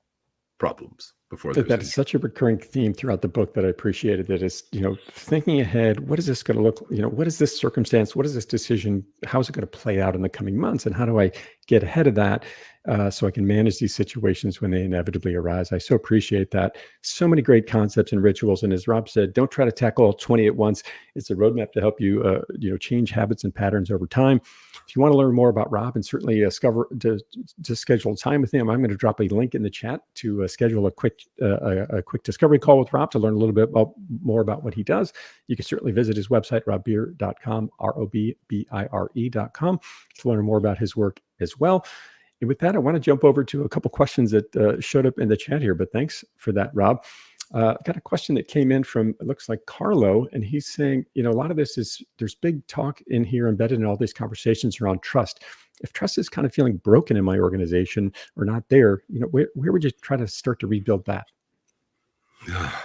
problems. That is such a recurring theme throughout the book that I appreciated. That is, thinking ahead. What is this going to look? What is this circumstance? What is this decision? How is it going to play out in the coming months? And how do I get ahead of that? so I can manage these situations when they inevitably arise. I so appreciate that. So many great concepts and rituals. And as Rob said, don't try to tackle all 20 at once. It's a roadmap to help you, change habits and patterns over time. If you want to learn more about Rob and certainly to schedule time with him, I'm going to drop a link in the chat to schedule a quick discovery call with Rob to learn a little bit more about what he does. You can certainly visit his website, robbier.com, ROBBIRE.com, to learn more about his work as well. And with that, I want to jump over to a couple questions that showed up in the chat here, but thanks for that, Rob. Got a question that came in from, it looks like Carlo, and he's saying, a lot of this is, there's big talk in here embedded in all these conversations around trust. If trust is kind of feeling broken in my organization or not there, where would you try to start to rebuild that?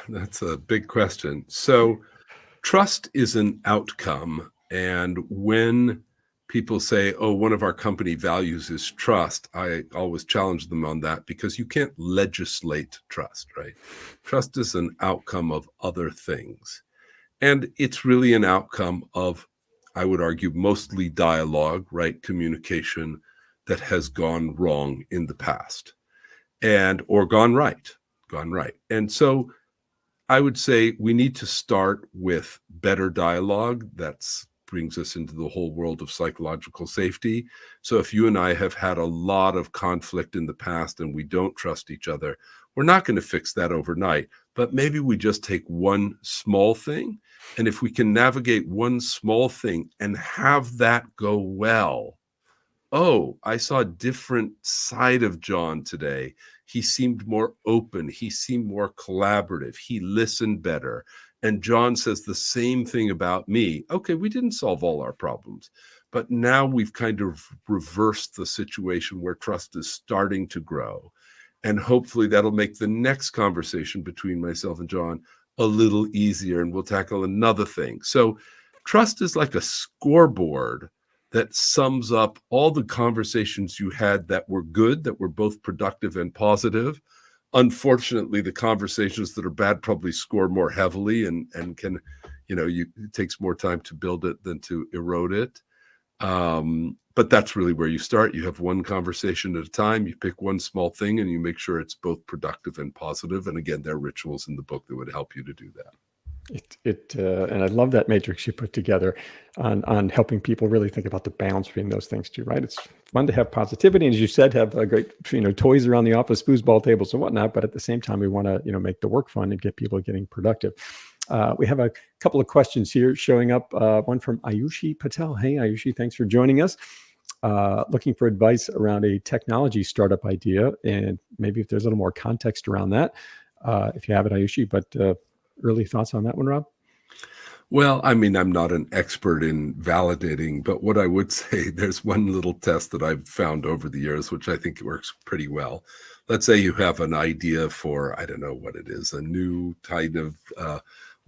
That's a big question. So trust is an outcome. And when people say, oh, one of our company values is trust, I always challenge them on that, because you can't legislate trust, right? Trust is an outcome of other things. And it's really an outcome of, I would argue, mostly dialogue, right? Communication that has gone wrong in the past or gone right. And so I would say we need to start with better dialogue. That's brings us into the whole world of psychological safety. So if you and I have had a lot of conflict in the past and we don't trust each other, we're not going to fix that overnight, but maybe we just take one small thing. And if we can navigate one small thing and have that go well, oh, I saw a different side of John today. He seemed more open. He seemed more collaborative. He listened better. And John says the same thing about me. Okay, we didn't solve all our problems, but now we've kind of reversed the situation where trust is starting to grow. And hopefully that'll make the next conversation between myself and John a little easier, and we'll tackle another thing. So trust is like a scoreboard that sums up all the conversations you had that were good, that were both productive and positive. Unfortunately, the conversations that are bad probably score more heavily and can, it takes more time to build it than to erode it. But that's really where you start. You have one conversation at a time. You pick one small thing and you make sure it's both productive and positive. And again, there are rituals in the book that would help you to do that. And I love that matrix you put together on helping people really think about the balance between those things too, right? It's fun to have positivity, and as you said, have a great, toys around the office, foosball tables and whatnot. But at the same time, we want to, make the work fun and get people getting productive. We have a couple of questions here showing up. One from Ayushi Patel. Hey, Ayushi, thanks for joining us. Looking for advice around a technology startup idea, and maybe if there's a little more context around that, if you have it, Ayushi. But early thoughts on that one, Rob? Well, I mean, I'm not an expert in validating, but what I would say, there's one little test that I've found over the years, which I think works pretty well. Let's say you have an idea for, I don't know what it is, a new kind of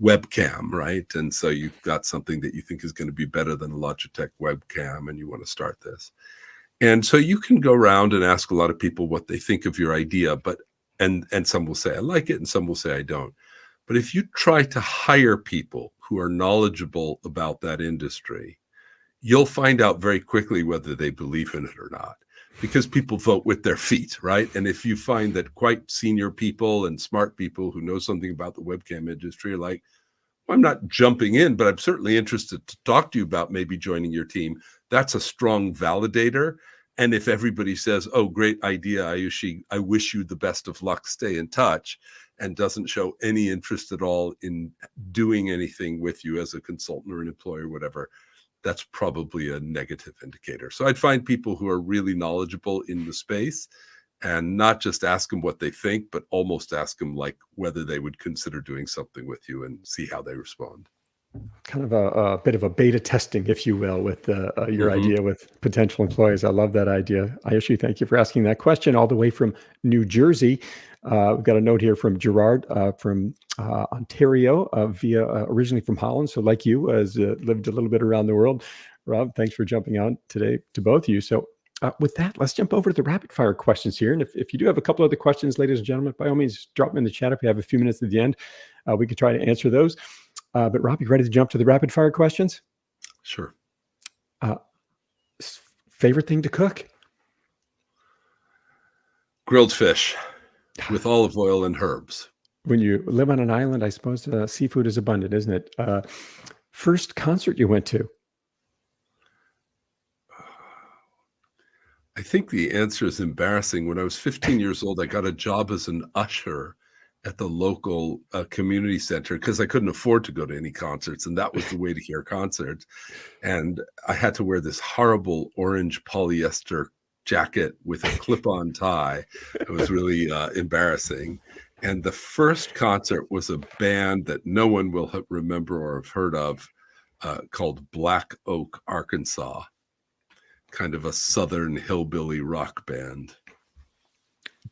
webcam, right? And so you've got something that you think is going to be better than a Logitech webcam, and you want to start this. And so you can go around and ask a lot of people what they think of your idea, and some will say, I like it, and some will say, I don't. But if you try to hire people who are knowledgeable about that industry, you'll find out very quickly whether they believe in it or not, because people vote with their feet, right? And if you find that quite senior people and smart people who know something about the webcam industry are like, well, I'm not jumping in, but I'm certainly interested to talk to you about maybe joining your team, that's a strong validator. And if everybody says, oh, great idea, Ayushi, I wish you the best of luck, stay in touch, and doesn't show any interest at all in doing anything with you as a consultant or an employee or whatever, that's probably a negative indicator. So I'd find people who are really knowledgeable in the space and not just ask them what they think, but almost ask them like whether they would consider doing something with you and see how they respond. Kind of a bit of a beta testing, if you will, with your idea with potential employees. I love that idea. Ayushi, thank you for asking that question all the way from New Jersey. We've got a note here from Gerard from Ontario, originally from Holland. So like you, has lived a little bit around the world. Rob, thanks for jumping on today to both of you. So with that, let's jump over to the rapid fire questions here. And if you do have a couple other questions, ladies and gentlemen, by all means, drop them in the chat. If you have a few minutes at the end, we can try to answer those. But Rob, you ready to jump to the rapid fire questions? Sure. Favorite thing to cook? Grilled fish with olive oil and herbs. When you live on an island, I suppose seafood is abundant, isn't it? First concert you went to? I think the answer is embarrassing. When I was 15 years old, I got a job as an usher at the local community center because I couldn't afford to go to any concerts, and that was the way to hear concerts. And I had to wear this horrible orange polyester jacket with a clip-on tie. It was really embarrassing. And the first concert was a band that no one will remember or have heard of called Black Oak, Arkansas, kind of a southern hillbilly rock band.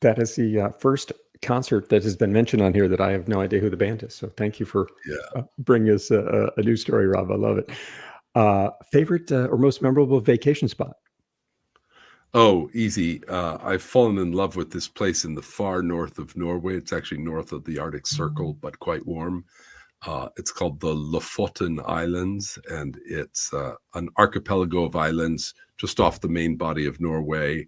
That is the first concert that has been mentioned on here that I have no idea who the band is. So thank you for bringing us a new story, Rob. I love it. Favorite or most memorable vacation spot? Oh, easy. I've fallen in love with this place in the far north of Norway. It's actually north of the Arctic Circle, but quite warm. It's called the Lofoten Islands, and it's an archipelago of islands just off the main body of Norway,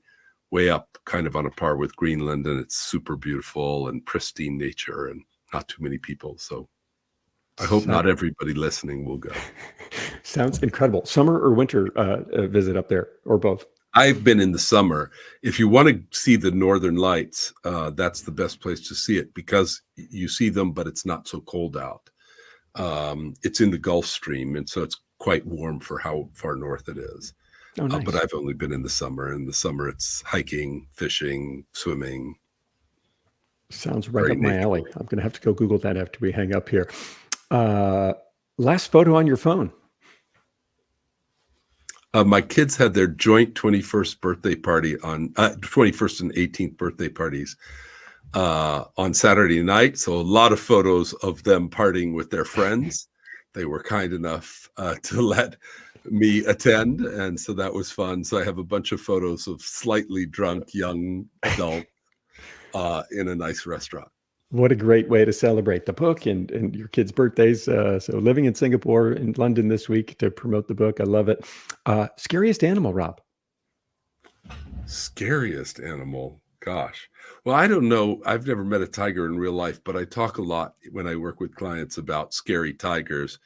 way up kind of on a par with Greenland, and it's super beautiful and pristine nature and not too many people. So I hope not everybody listening will go. Sounds incredible. Summer or winter visit up there, or both? I've been in the summer. If you want to see the northern lights, that's the best place to see it because you see them, but it's not so cold out. It's in the Gulf Stream, and so it's quite warm for how far north it is. Oh, nice. But I've only been in the summer. In the summer, it's hiking, fishing, swimming. Sounds right up my alley. I'm going to have to go Google that after we hang up here. Last photo on your phone. My kids had their joint 21st birthday party on 21st and 18th birthday parties on Saturday night. So a lot of photos of them partying with their friends. They were kind enough to let me attend. And so that was fun. So I have a bunch of photos of slightly drunk young adults in a nice restaurant. What a great way to celebrate the book and your kids' birthdays. So living in Singapore and London this week to promote the book. I love it. Scariest animal, Rob? Scariest animal? Gosh. Well, I don't know. I've never met a tiger in real life, but I talk a lot when I work with clients about scary tigers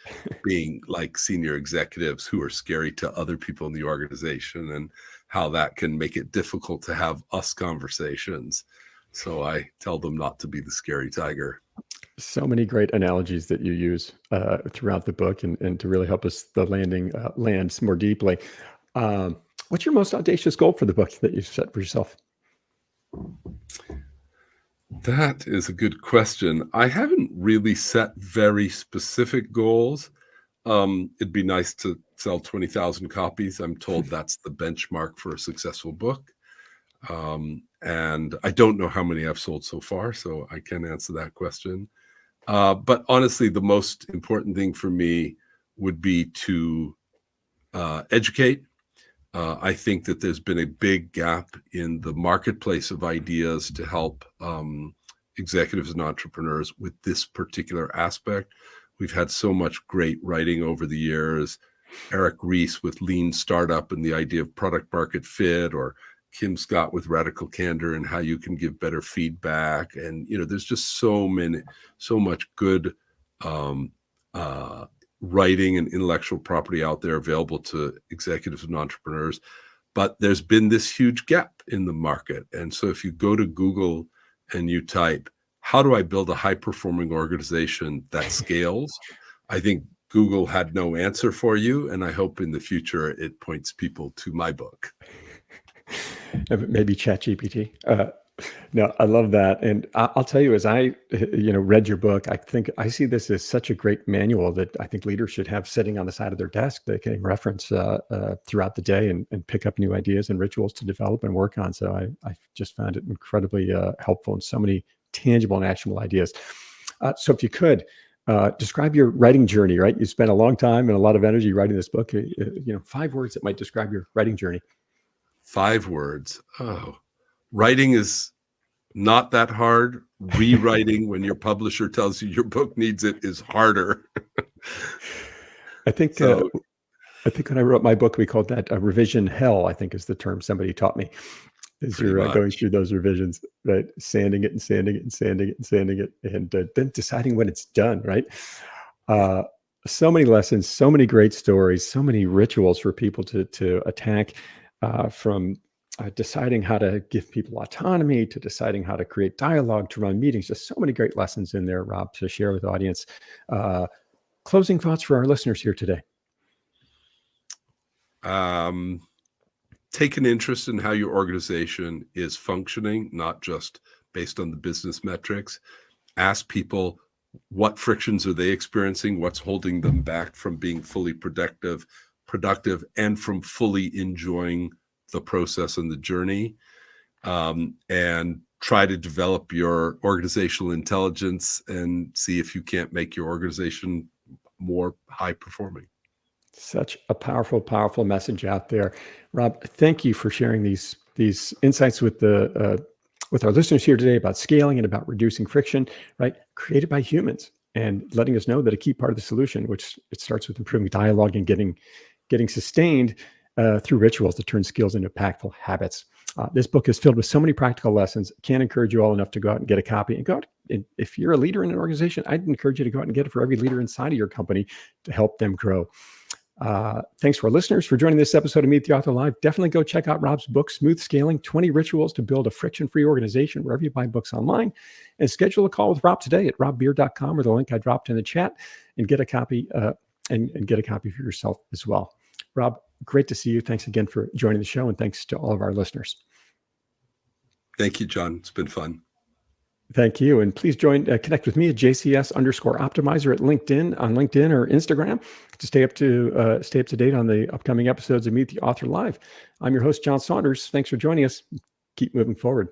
being like senior executives who are scary to other people in the organization and how that can make it difficult to have us conversations. So I tell them not to be the scary tiger. So many great analogies that you use throughout the book and to really help us the lands more deeply. What's your most audacious goal for the book that you've set for yourself? That is a good question. I haven't really set very specific goals. It'd be nice to sell 20,000 copies. I'm told that's the benchmark for a successful book. And I don't know how many I've sold so far, so I can't answer that question. But honestly, the most important thing for me would be to educate. I think that there's been a big gap in the marketplace of ideas to help executives and entrepreneurs with this particular aspect. We've had so much great writing over the years. Eric Ries with Lean Startup and the idea of product market fit, or Kim Scott with Radical Candor and how you can give better feedback. And, there's just so much good writing and intellectual property out there available to executives and entrepreneurs. But there's been this huge gap in the market. And so if you go to Google and you type, how do I build a high-performing organization that scales? I think Google had no answer for you. And I hope in the future it points people to my book. Maybe ChatGPT. No, I love that. And I'll tell you, as I, read your book, I think I see this as such a great manual that I think leaders should have sitting on the side of their desk that can reference throughout the day and pick up new ideas and rituals to develop and work on. So I just found it incredibly helpful and so many tangible and actionable ideas. So if you could describe your writing journey, right? You spent a long time and a lot of energy writing this book. 5 words that might describe your writing journey. 5 words. Oh, writing is not that hard. Rewriting when your publisher tells you your book needs it is harder. I think when I wrote my book, we called that revision hell, I think is the term somebody taught me. as pretty you're going much. through those revisions, right? Sanding it and sanding it and sanding it and sanding it, and then deciding when it's done, right? Yeah. So many lessons, so many great stories, so many rituals for people to attack, from deciding how to give people autonomy to deciding how to create dialogue, to run meetings. Just so many great lessons in there, Rob, to share with the audience. Closing thoughts for our listeners here today. Take an interest in how your organization is functioning, not just based on the business metrics. Ask people, what frictions are they experiencing? What's holding them back from being fully productive, and from fully enjoying the process and the journey? And try to develop your organizational intelligence and see if you can't make your organization more high performing. Such a powerful, powerful message out there, Rob. Thank you for sharing these insights with our listeners here today about scaling and about reducing friction, right? Created by humans, and letting us know that a key part of the solution, which it starts with improving dialogue and getting sustained through rituals that turn skills into impactful habits. This book is filled with so many practical lessons. Can't encourage you all enough to go out and get a copy. And go out, and if you're a leader in an organization, I'd encourage you to go out and get it for every leader inside of your company to help them grow. Thanks to our listeners for joining this episode of Meet the Author Live. Definitely go check out Rob's book, Smooth Scaling, 20 Rituals to Build a Friction-Free Organization, wherever you buy books online. And schedule a call with Rob today at robbier.com, or the link I dropped in the chat, and get a copy and get a copy for yourself as well. Rob, great to see you. Thanks again for joining the show, and thanks to all of our listeners. Thank you, John. It's been fun. Thank you. And please connect with me at JCS_optimizer at on LinkedIn or Instagram, to stay up to date on the upcoming episodes of Meet the Author Live. I'm your host, John Saunders. Thanks for joining us. Keep moving forward.